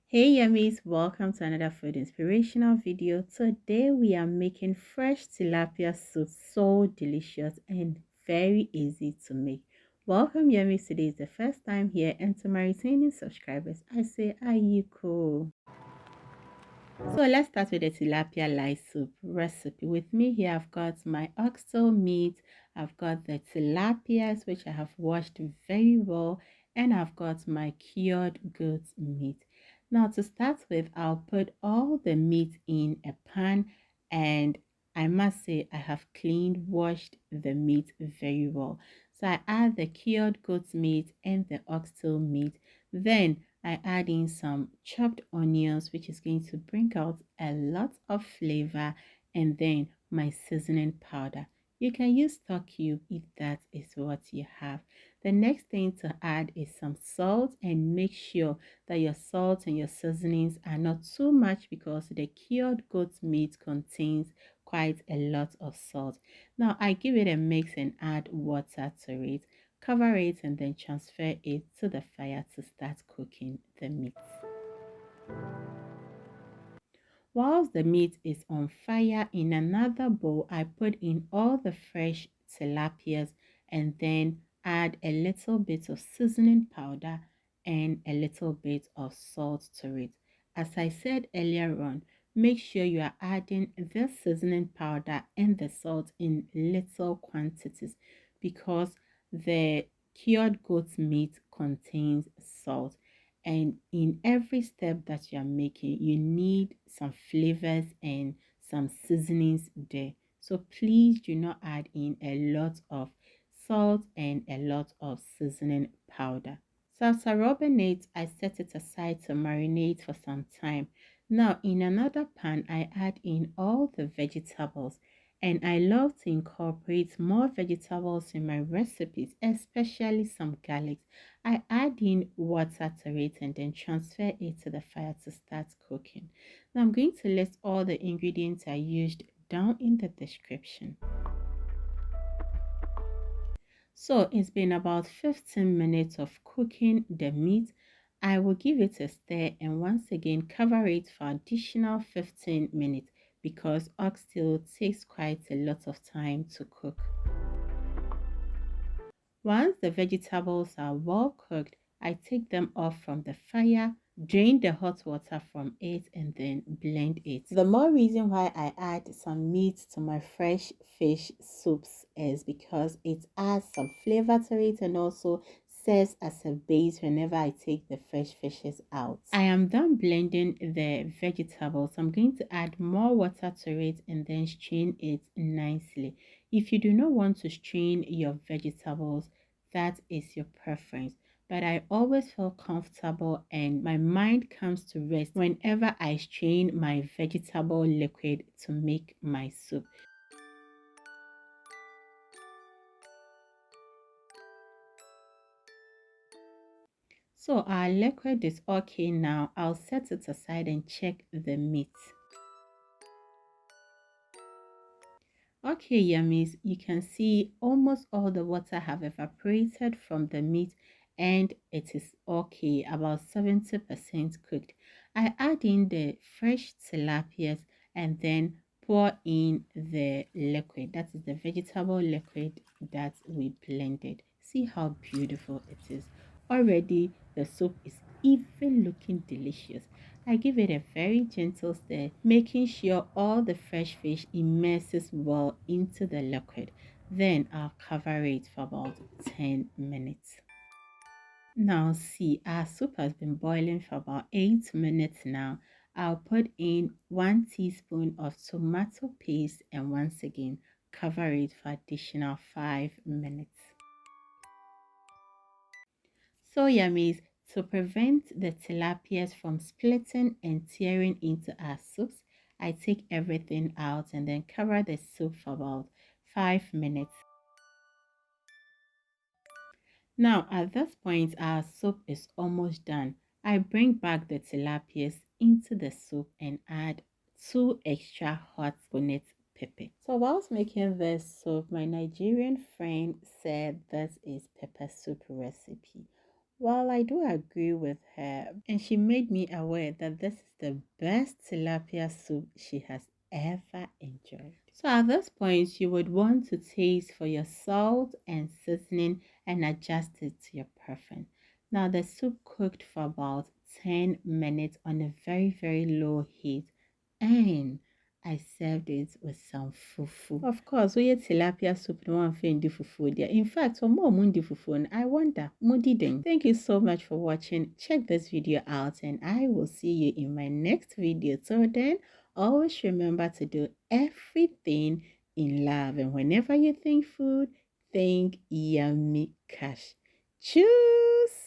Hey yummies, welcome to another food inspirational video. Today we are making fresh tilapia soup, so delicious and very easy to make. Welcome yummies, today is the first time here, and to my returning subscribers I say, are you cool? So let's start with the tilapia light soup recipe. With me here I've got my oxtail meat, I've got the tilapias which I have washed very well, and I've got my cured goat meat. Now to start with, I'll put all the meat in a pan, and I must say I have cleaned, washed the meat very well. So I add the cured goat meat and the oxtail meat. Then I add in some chopped onions, which is going to bring out a lot of flavor, and then my seasoning powder. You can use stock cube if that is what you have. The next thing to add is some salt, and make sure that your salt and your seasonings are not too much because the cured goat meat contains quite a lot of salt. Now I give it a mix and add water to it. Cover it and then transfer it to the fire to start cooking the meat. Whilst the meat is on fire, in another bowl, I put in all the fresh tilapias and then add a little bit of seasoning powder and a little bit of salt to it. As I said earlier on, make sure you are adding the seasoning powder and the salt in little quantities because the cured goat meat contains salt, and in every step that you are making you need some flavors and some seasonings there. So please do not add in a lot of salt and a lot of seasoning powder. So after rubbing it, I set it aside to marinate for some time. Now in another pan I add in all the vegetables, and I love to incorporate more vegetables in my recipes, especially some garlic. I add in water to it and then transfer it to the fire to start cooking. Now I'm going to list all the ingredients I used down in the description. So it's been about 15 minutes of cooking the meat. I will give it a stir and once again cover it for additional 15 minutes because oxtail takes quite a lot of time to cook. Once the vegetables are well cooked, I take them off from the fire, drain the hot water from it, and then blend it. The more reason why I add some meat to my fresh fish soups is because it adds some flavor to it and also serves as a base whenever I take the fresh fishes out. I am done blending the vegetables. I'm going to add more water to it and then strain it nicely. If you do not want to strain your vegetables, that is your preference. But I always feel comfortable and my mind comes to rest whenever I strain my vegetable liquid to make my soup. So our liquid is okay now. I'll set it aside and check the meat. Okay, yummies, you can see almost all the water have evaporated from the meat and it is okay, about 70% cooked. I add in the fresh tilapias and then pour in the liquid, that is the vegetable liquid that we blended. See how beautiful it is. Already the soup is even looking delicious. I give it a very gentle stir, making sure all the fresh fish immerses well into the liquid. Then I'll cover it for about 10 minutes. Now see, our soup has been boiling for about 8 minutes now. I'll put in 1 teaspoon of tomato paste and once again cover it for additional 5 minutes. So yummies, to prevent the tilapias from splitting and tearing into our soups, I take everything out and then cover the soup for about 5 minutes. Now at this point our soup is almost done. I bring back the tilapias into the soup and add 2 extra hot bonnet pepper. So whilst making this soup, my Nigerian friend said this is pepper soup recipe. Well, I do agree with her, and she made me aware that this is the best tilapia soup she has ever enjoyed. So at this point, you would want to taste for your salt and seasoning and adjust it to your preference. Now, the soup cooked for about 10 minutes on a very low heat, and I served it with some fufu. Of course, we eat tilapia soup no one fin do fufu there. In fact, for more mundi fufu, I wonder, mudi ding. Thank you so much for watching. Check this video out and I will see you in my next video. Till then, always remember to do everything in love. And whenever you think food, think yummy cash. Choose!